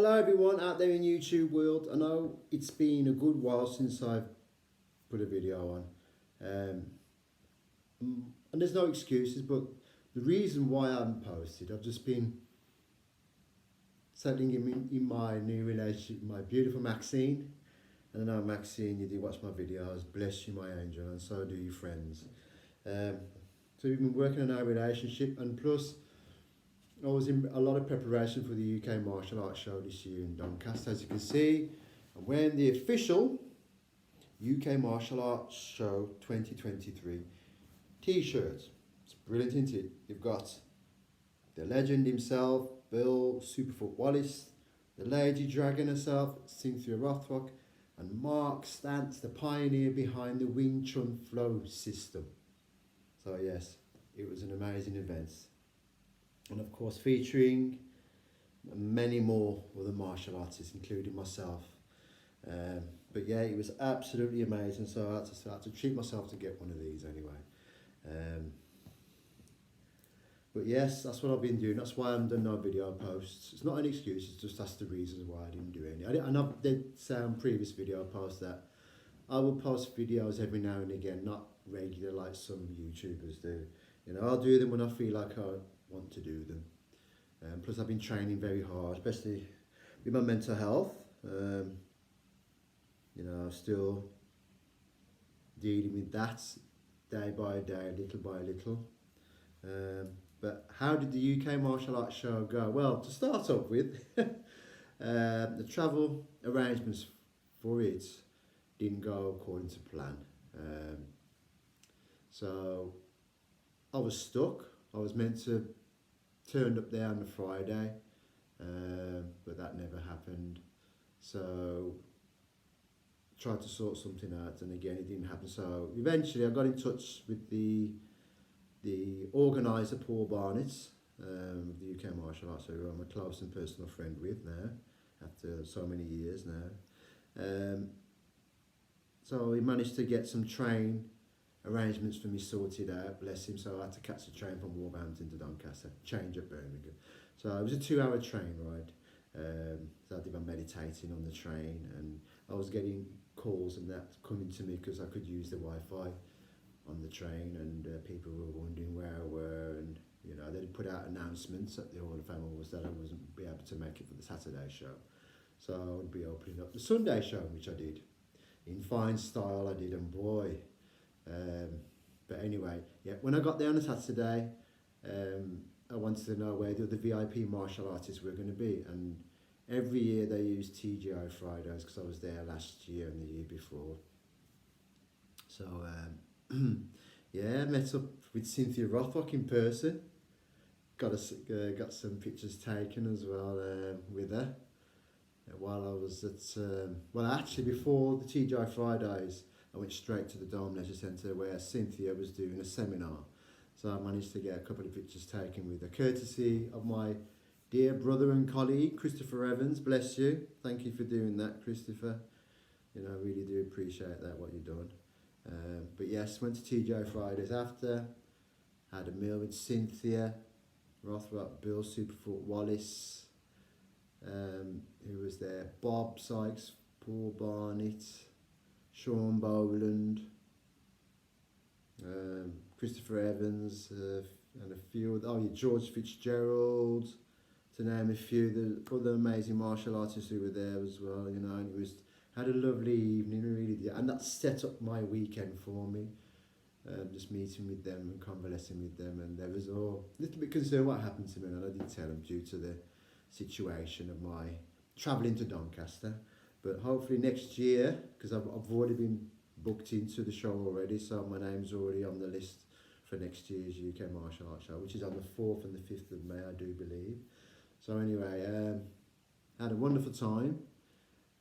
Hello everyone out there in YouTube world. I know it's been a good while since I've put a video on, and there's no excuses, but the reason why I haven't posted, I've just been settling in my new relationship with my beautiful Maxine. And I know Maxine, you do watch my videos, bless you my angel, and so do your friends. So we've been working on our relationship, and plus I was in a lot of preparation for the UK Martial Arts show this year in Doncaster, as you can see. I'm wearing the official UK Martial Arts Show 2023 t-shirt. It's brilliant, isn't it? You've got the legend himself, Bill Superfoot Wallace, the lady dragon herself, Cynthia Rothrock, and Mark Stantz, the pioneer behind the Wing Chun flow system. So yes, it was an amazing event. And of course featuring many more other martial artists, including myself. But yeah, it was absolutely amazing, so I had to treat myself to get one of these anyway. But yes, that's what I've been doing. That's why I haven't done no video posts. It's not an excuse, it's just that's the reasons why I didn't do any. And I did say on previous video posts that I will post videos every now and again, not regular like some YouTubers do. You know, I'll do them when I feel like I want to do them. Plus I've been training very hard, especially with my mental health. You know, still dealing with that day by day, little by little. But how did the UK Martial Arts show go? Well, to start off with, the travel arrangements for it didn't go according to plan. So I was stuck. I was meant to turn up there on the Friday, but that never happened. So tried to sort something out, and again it didn't happen. So eventually I got in touch with the organiser, Paul Barnett, of the UK Martial Arts, who I'm a close and personal friend with now, after so many years now. So he managed to get some train arrangements for me sorted out, bless him. So I had to catch the train from Wolverhampton to Doncaster, change at Birmingham. So it was a 2-hour train ride. So I did my meditating on the train, and I was getting calls and that coming to me because I could use the Wi-Fi on the train, and people were wondering where I were, and you know, they put out announcements at the Hall of Fame was that I wasn't be able to make it for the Saturday show. So I would be opening up the Sunday show, which I did in fine style. I did, and boy. But anyway, yeah, when I got there on a Saturday, I wanted to know where the other VIP martial artists were going to be, and every year they use TGI Fridays because I was there last year and the year before. So yeah, met up with Cynthia Rothrock in person. Got some pictures taken as well with her while I was at well, actually before the TGI Fridays I went straight to the Dome Leisure Centre where Cynthia was doing a seminar. So I managed to get a couple of pictures taken with her, courtesy of my dear brother and colleague, Christopher Evans. Bless you. Thank you for doing that, Christopher. You know, I really do appreciate that, what you've done. But yes, went to TGI Fridays after, had a meal with Cynthia Rothrock, Bill Superfoot Wallace, who was there, Bob Sykes, Paul Barnett, Sean Boland, Christopher Evans, and a few George Fitzgerald, to name a few. The other amazing martial artists who were there as well, you know, and it was, had a lovely evening, really did, and that set up my weekend for me. Just meeting with them and convalescing with them, and they was all a little bit concerned what happened to me, and I did tell them due to the situation of my travelling to Doncaster. But hopefully next year, because I've already been booked into the show already, so my name's already on the list for next year's UK Martial Arts Show, which is on the 4th and the 5th of May, I do believe. So anyway, had a wonderful time.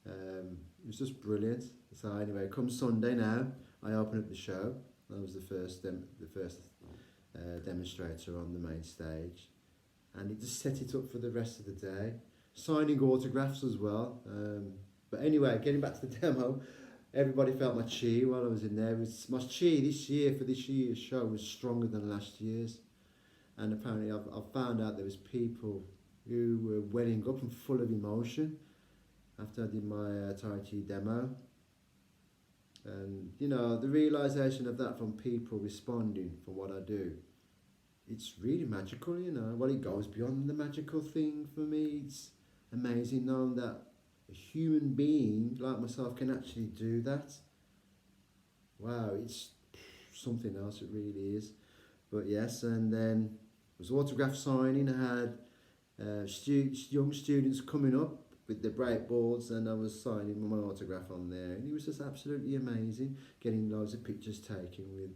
It was just brilliant. So anyway, come Sunday now, I open up the show. I was the first demonstrator on the main stage, and it just set it up for the rest of the day. Signing autographs as well. But anyway, getting back to the demo, everybody felt my chi while I was in there. My chi this year for this year's show was stronger than last year's, and apparently I've found out there was people who were welling up and full of emotion after I did my Tai Chi demo. And, you know, the realisation of that from people responding from what I do, it's really magical, you know. Well, it goes beyond the magical thing for me. It's amazing knowing that a human being like myself can actually do that. Wow, it's something else, it really is. But yes, and then it was autograph signing. I had young students coming up with the breakboards, and I was signing my autograph on there, and it was just absolutely amazing getting loads of pictures taken with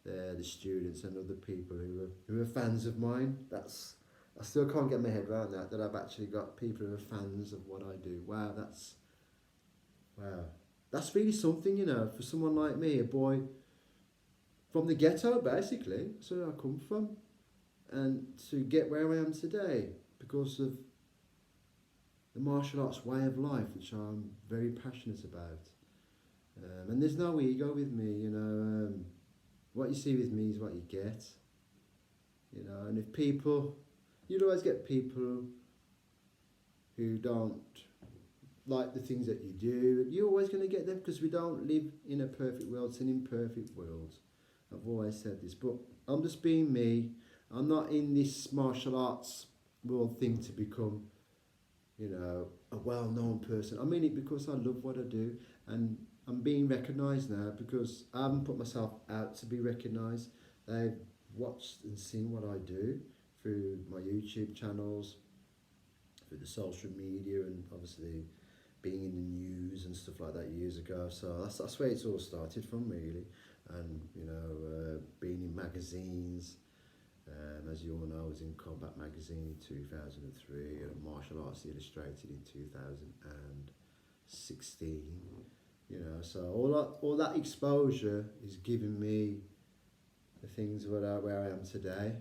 the students and other people who were fans of mine. I still can't get my head around that I've actually got people who are fans of what I do. Wow, that's really something, you know, for someone like me, a boy from the ghetto, basically. That's where I come from, and to get where I am today because of the martial arts way of life, which I'm very passionate about. And there's no ego with me, you know. What you see with me is what you get, you know. And if people, you'll always get people who don't like the things that you do. You're always going to get them because we don't live in a perfect world. It's an imperfect world. I've always said this, but I'm just being me. I'm not in this martial arts world thing to become, you know, a well-known person. I mean it because I love what I do, and I'm being recognised now because I haven't put myself out to be recognised. They've watched and seen what I do through my YouTube channels, through the social media, and obviously being in the news and stuff like that years ago. So that's where it's all started from, really. And, you know, being in magazines. As you all know, I was in Combat Magazine in 2003 and Martial Arts Illustrated in 2016. You know, so all that exposure is giving me the things where I am today.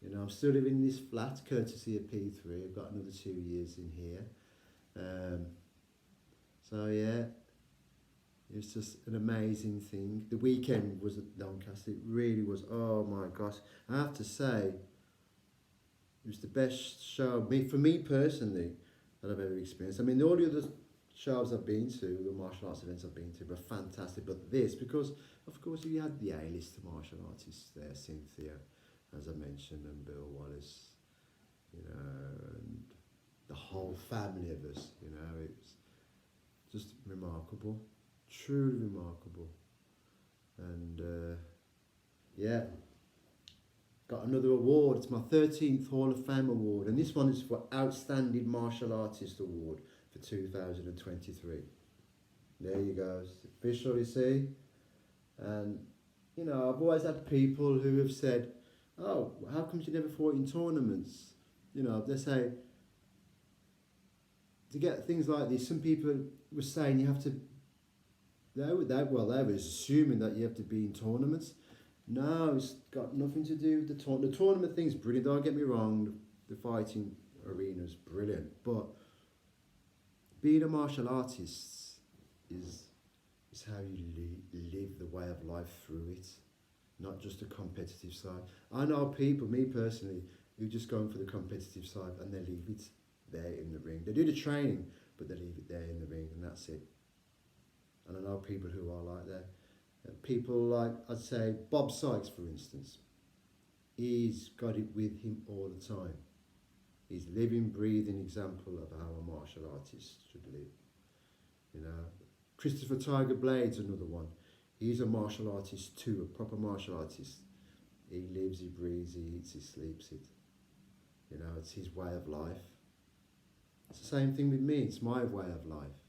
You know, I'm still living in this flat, courtesy of P3. I've got another 2 years in here. So yeah, it's just an amazing thing. The weekend was at Doncaster. It really was. Oh my gosh, I have to say, it was the best show for me personally that I've ever experienced. I mean, all the other shows I've been to, the martial arts events I've been to, were fantastic. But this, because of course you had the A-list martial artists there, Cynthia, as I mentioned, and Bill Wallace, you know, and the whole family of us. You know, it's just remarkable. Truly remarkable. And yeah, got another award. It's my 13th Hall of Fame award, and this one is for Outstanding Martial Artist Award for 2023. There you go, it's official, you see. And you know, I've always had people who have said, oh, how come you never fought in tournaments? You know, they say, to get things like this, some people were saying you have to, they were assuming that you have to be in tournaments. No, it's got nothing to do with the tournament. The tournament thing's brilliant, don't get me wrong. The fighting arena's brilliant. But being a martial artist is how you live the way of life through it, not just the competitive side. I know people, me personally, who just go in for the competitive side and they leave it there in the ring. They do the training, but they leave it there in the ring, and that's it. And I know people who are like that. People like, I'd say, Bob Sykes, for instance. He's got it with him all the time. He's a living, breathing example of how a martial artist should live. You know, Christopher Tiger Blade's another one. He's a martial artist too, a proper martial artist. He lives, he breathes, he eats, he sleeps it. You know, it's his way of life. It's the same thing with me, it's my way of life.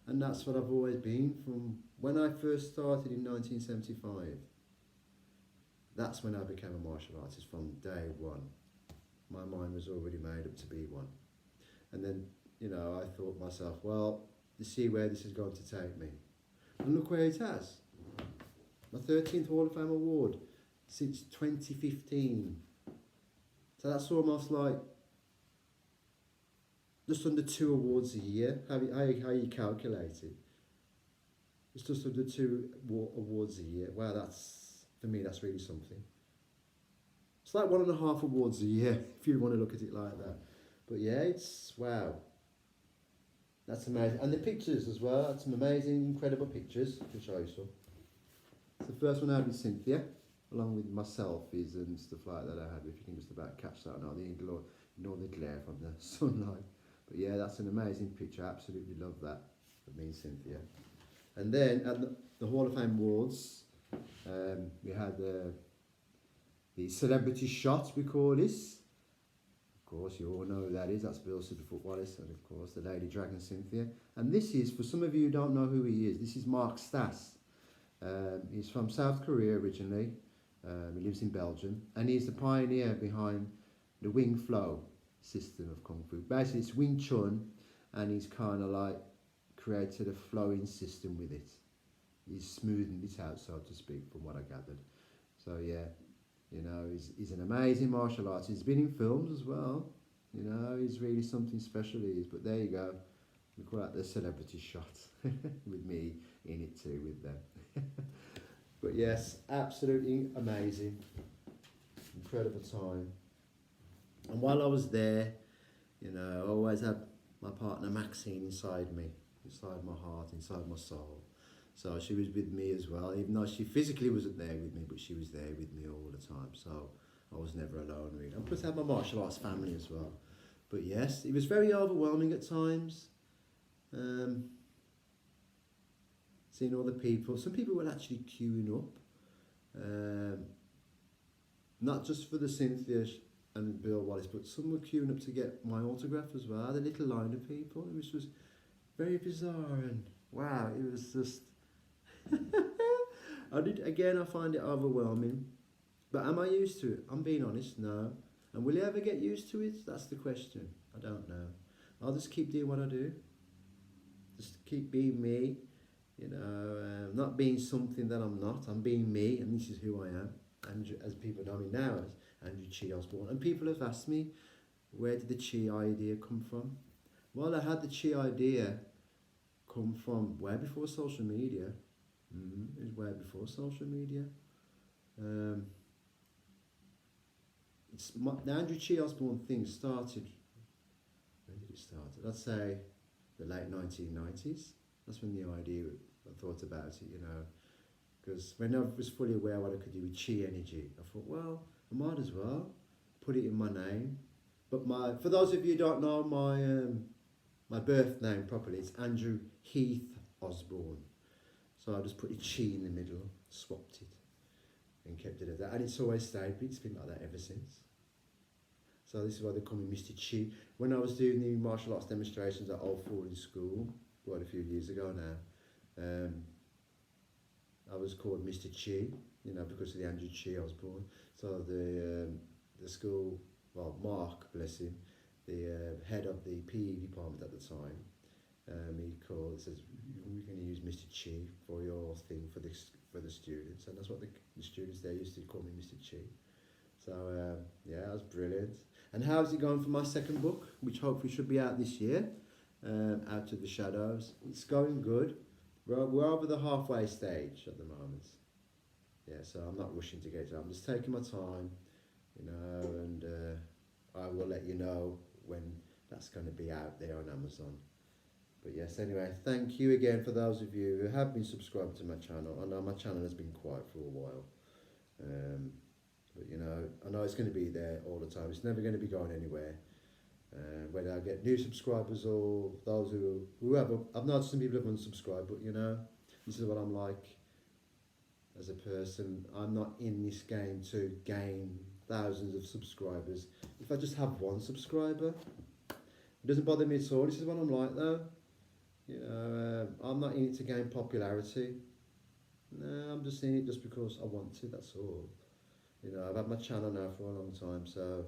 And that's what I've always been from when I first started in 1975. That's when I became a martial artist, from day one. My mind was already made up to be one. And then, you know, I thought myself, well, to see where this is going to take me. And look where it has. My 13th Hall of Fame award since 2015. So that's almost like just under 2 awards a year, how you calculate it. It's just under 2 awards a year. Wow, that's, for me, that's really something. It's like 1.5 awards a year, if you want to look at it like that. But yeah, it's wow. That's amazing. And the pictures as well. That's some amazing, incredible pictures. I can show you some. It's the first one I had with Cynthia, along with my selfies and stuff like that I had. If you can just about catch that now, ignore the glare from the sunlight. But yeah, that's an amazing picture. I absolutely love that of me and Cynthia. And then at the Hall of Fame Awards, we had the celebrity shot, we call this. Of course, you all know who that is. That's Bill Siddlefoot Wallace, and of course, the Lady Dragon Cynthia. And this is, for some of you who don't know who he is, this is Mark Stas. He's from South Korea originally. He lives in Belgium, and he's the pioneer behind the Wing Flow system of Kung Fu. Basically, it's Wing Chun, and he's kind of like created a flowing system with it. He's smoothened it out, so to speak, from what I gathered. So yeah, you know, he's an amazing martial artist. He's been in films as well. You know, he's really something special, he is. But there you go. We call that the celebrity shot with me in it too with them. But yes, absolutely amazing. Incredible time. And while I was there, you know, I always had my partner Maxine inside me, inside my heart, inside my soul. So she was with me as well, even though she physically wasn't there with me, but she was there with me all the time. So I was never alone, really. And plus I had my martial arts family as well. But yes, it was very overwhelming at times. Seeing all the people. Some people were actually queuing up. Not just for the Cynthia and Bill Wallace, but some were queuing up to get my autograph as well. The little line of people. It was just very bizarre, and wow, it was just I find it overwhelming. But am I used to it? I'm being honest, no. And will you ever get used to it? That's the question. I don't know. I'll just keep doing what I do. Just keep being me, you know, not being something that I'm not. I'm being me, and this is who I am. Andrew, as people know me now as Andrew Chi Osborne. And people have asked me, where did the Chi idea come from? Well, I had the Chi idea come from way before social media. It was way before social media. The Andrew Chi Osborne thing started, when did it start? I'd say the late 1990s. That's when the idea, I thought about it, you know. Because when I was fully aware what I could do with Chi energy, I thought, well, I might as well put it in my name. But for those of you who don't know my birth name properly, it's Andrew Heath Osborne. So I just put a Chi in the middle, swapped it, and kept it at that. And it's always stayed, it's been like that ever since. So this is why they call me Mr. Chi. When I was doing the martial arts demonstrations at Old Ford school, quite a few years ago now, I was called Mr. Chi, you know, because of the Andrew Chi Osborne. So the school, well, Mark, bless him, the head of the PE department at the time, he says, we're going to use Mr. Chi for your thing for the students, and that's what the students there used to call me, Mr. Chi. So yeah, that was brilliant. And how's it going for my second book, which hopefully should be out this year, Out of the Shadows? It's going good. We're over the halfway stage at the moment. Yeah, so I'm not rushing to get it. I'm just taking my time, you know, and I will let you know when that's going to be out there on Amazon. But yes, anyway, thank you again for those of you who have been subscribed to my channel. I know my channel has been quiet for a while. But you know, I know it's going to be there all the time. It's never going to be going anywhere. Whether I get new subscribers or those who have, I've noticed some people have unsubscribed, but you know, this is what I'm like as a person. I'm not in this game to gain thousands of subscribers. If I just have one subscriber, it doesn't bother me at all. This is what I'm like though. You know, I'm not in it to gain popularity. No, I'm just in it just because I want to, that's all. You know, I've had my channel now for a long time, so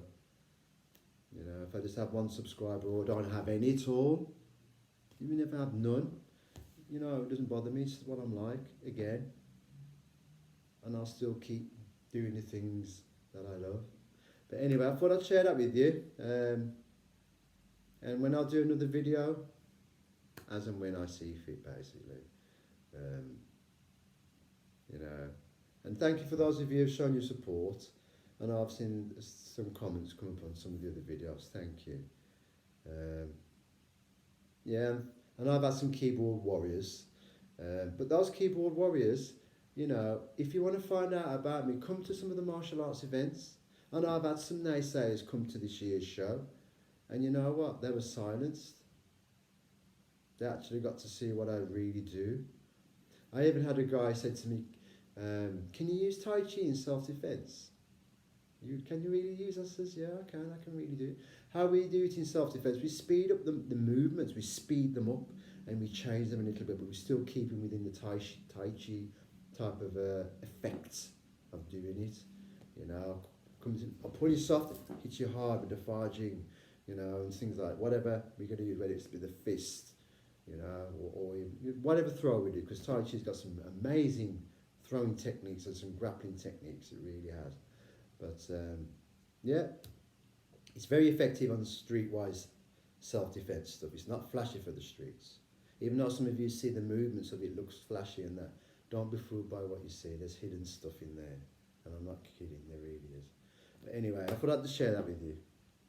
you know, if I just have one subscriber or don't have any at all, even if I have none, you know, it doesn't bother me. It's what I'm like, again. And I'll still keep doing the things that I love. But anyway, I thought I'd share that with you. And when I'll do another video, as and when I see fit, basically. You know, and thank you for those of you who've shown your support. And I've seen some comments come up on some of the other videos. Thank you. Um, yeah, and I've had some keyboard warriors, but those keyboard warriors, you know, if you want to find out about me, come to some of the martial arts events. I know I've had some naysayers come to this year's show, and you know what? They were silenced. They actually got to see what I really do. I even had a guy said to me, "Can you use Tai Chi in self-defense? Can you really use?" I says, "Yeah, I can. I can really do it." How we do it in self-defense, we speed up the movements, we speed them up, and we change them a little bit, but we still keep them within the Tai Chi type of effects of doing it. You know, comes in, I'll pull you soft, hit you hard with the farging, you know, and things like whatever we're going to use, whether it's with the fist, you know, or whatever throw we do, because Tai Chi's got some amazing throwing techniques and some grappling techniques, it really has. But yeah, it's very effective on the streetwise self-defense stuff. It's not flashy for the streets. Even though some of you see the movements of it looks flashy and that, don't be fooled by what you see. There's hidden stuff in there. And I'm not kidding, there really is. But anyway, I thought I'd just share that with you.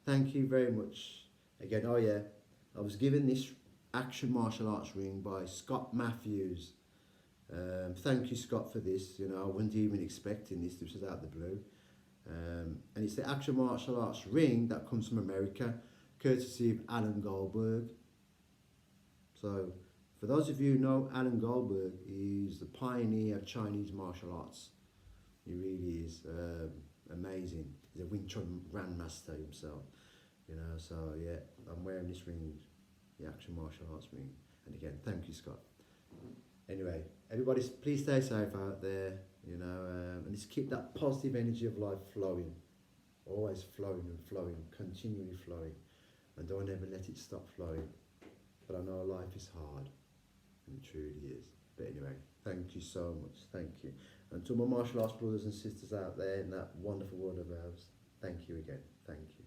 Thank you very much. Again, oh yeah, I was given this action martial arts ring by Scott Matthews. Thank you, Scott, for this. You know, I wasn't even expecting this. This was out of the blue. And it's the action martial arts ring that comes from America, courtesy of Alan Goldberg. So, for those of you who know Alan Goldberg, he's the pioneer of Chinese martial arts. He really is amazing. He's a Wing Chun grandmaster himself. You know, so yeah, I'm wearing this ring, the action martial arts ring. And again, thank you, Scott. Anyway, everybody, please stay safe out there. You know, and just keep that positive energy of life flowing, always flowing and flowing, continually flowing, and don't ever let it stop flowing. But I know life is hard, and it truly is. But anyway, thank you so much, thank you. And to my martial arts brothers and sisters out there in that wonderful world of ours, thank you again, thank you.